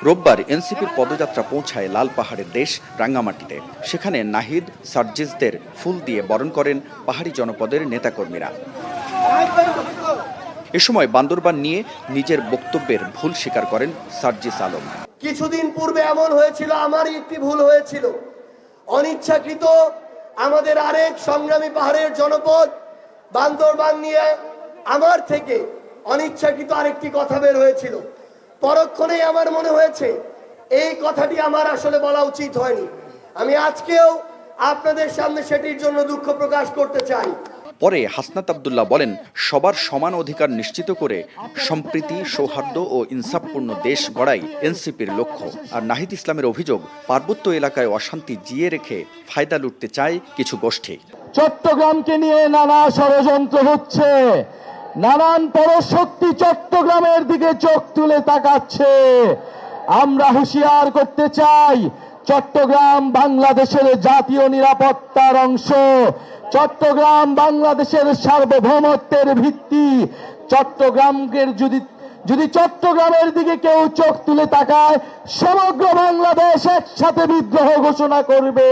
রোববার এনসিপির পদযাত্রা পৌঁছায় লাল পাহাড়ের দেশ রাঙ্গামাটিতে। সেখানে নাহিদ সার্জিসদের ফুল দিয়ে বরণ করেন পাহাড়ি জনপদের নেতাকর্মীরা। এ সময় বান্দরবান নিয়ে নিজের বক্তব্যের ভুল স্বীকার করেন সার্জিস আলম। কিছুদিন পূর্বে এমন হয়েছিল, আমারই একটি ভুল হয়েছিল। অনিচ্ছাকৃত আমাদের আরেক সংগ্রামী পাহাড়ের জনপদ বান্দরবান নিয়ে আমার থেকে অনিচ্ছাকৃত আরেকটি কথা বের হয়েছিল। পরক্ষণেই আমার মনে হয়েছে এই কথাটি আমার আসলে বলা উচিত হয়নি। আমি আজকেও আপনাদের সামনে সেটির জন্য দুঃখ প্রকাশ করতে চাই। পরে হাসনাত আব্দুল্লাহ বলেন, সবার সমান অধিকার নিশ্চিত করে সম্প্রীতি, সৌহার্দ্য ও ইনসাফপূর্ণ দেশ গড়াই এনসিপির লক্ষ্য। আর নাহিদ ইসলামের অভিযোগ, পার্বত্য এলাকায় অশান্তি জিয়ে রেখে ফায়দা লুটতে চায় কিছু গোষ্ঠী। চট্টগ্রামকে নিয়ে নানা ষড়যন্ত্র হচ্ছে, নানান পরশক্তি চট্টগ্রামের দিকে চোখ তুলে তাকাচ্ছে। আমরা হুঁশিয়ার করতে চাই, চট্টগ্রাম বাংলাদেশের জাতীয় নিরাপত্তার অংশ, চট্টগ্রাম বাংলাদেশের সার্বভৌমত্বের ভিত্তি। চট্টগ্রামকে যদি চট্টগ্রামের দিকে কেউ চোখ তুলে তাকায়, সমগ্র বাংলাদেশ একসাথে বিদ্রোহ ঘোষণা করবে।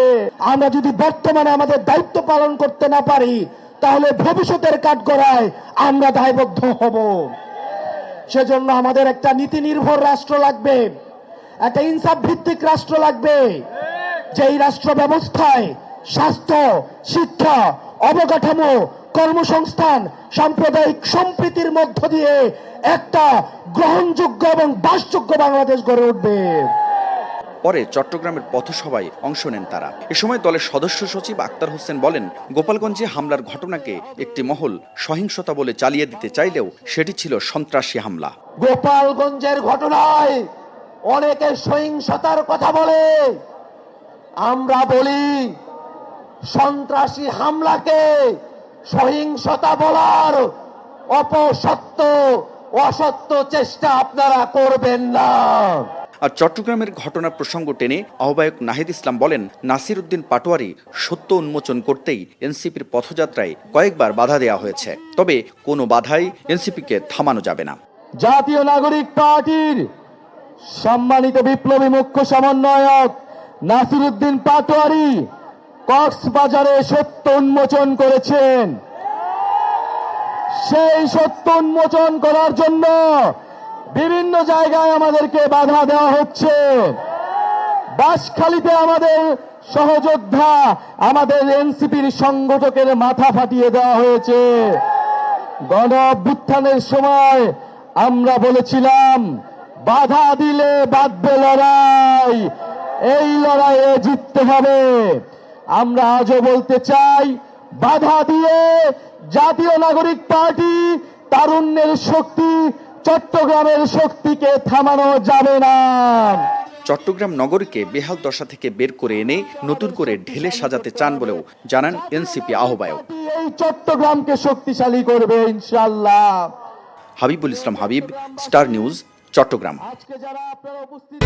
আমরা যদি বর্তমানে আমাদের দায়িত্ব পালন করতে না পারি, তাহলে ভবিষ্যতের কাঠগড়ায় আমরা দায়বদ্ধ হব। সেজন্য আমাদের একটা নীতি নির্ভর রাষ্ট্র লাগবে, একটা ইনসাফ ভিত্তিক রাষ্ট্র লাগবে, যেই রাষ্ট্র ব্যবস্থায় স্বাস্থ্য, শিক্ষা, অবকাঠামো, কর্মসংস্থান, সাম্প্রদায়িক সম্প্রীতির মধ্য দিয়ে একটা গ্রহণযোগ্য এবং বাসযোগ্য বাংলাদেশ গড়ে উঠবে। পরে চট্টগ্রামের পথসভায় অংশ নেন তারা। এ সময় দলের সদস্য সচিব আক্তার হোসেন বলেন, গোপালগঞ্জে হামলার ঘটনাকে একটি মহল সহিংসতা বলে চালিয়ে দিতে চাইলেও সেটি ছিল সন্ত্রাসী হামলা। গোপালগঞ্জের ঘটনায় অনেকে সহিংসতার কথা বলে, আমরা বলি সন্ত্রাসী হামলাকে সহিংসতা বলার অসত্য চেষ্টা আপনারা করবেন না। আর চট্টগ্রামের ঘটনার প্রসঙ্গ টেনে আহ্বায়ক নাহিদ ইসলাম বলেন, নাসির উদ্দিন পাটোয়ারি সত্য উন্মোচন করতেই এনসিপির পথযাত্রায় কয়েকবার বাধা দেওয়া হয়েছে, তবে কোনো বাধাই এনসিপিকে থামানো যাবে না। জাতীয় নাগরিক পার্টির সম্মানিত বিপ্লবী মুখ্য সমন্বয়ক নাসির উদ্দিন পাটোয়ারি কক্সবাজারে সত্য উন্মোচন করেছেন। সেই সত্য উন্মোচন করার জন্য বিভিন্ন জায়গায় আমাদেরকে বাধা দেওয়া হচ্ছে। বাঁশখালীতে আমাদের সহযোদ্ধা, আমাদের এনসিপির সংগঠকের মাথা ফাটিয়ে দেওয়া হয়েছে। গণ অভ্যুত্থানের সময় আমরা বলেছিলাম, বাধা দিলে বাঁধবে লড়াই, এই লড়াইয়ে জিততে হবে। আমরা আজও বলতে চাই, বাধা দিয়ে জাতীয় নাগরিক পার্টি, তারুণ্যের শক্তি, চট্টগ্রামের শক্তিকে থামানো যাবে না। চট্টগ্রাম নগরীকে বেহাল দশা থেকে বের করে এনে নতুন করে ঢেলে সাজাতে চান বলেও জানান এনসিপি আহ্বায়ক। এই চট্টগ্রামকে শক্তিশালী করবে ইনশাআল্লাহ। হাবিবুল ইসলাম হাবিব, স্টার নিউজ, চট্টগ্রাম। আজকে যারা আপনারা উপস্থিত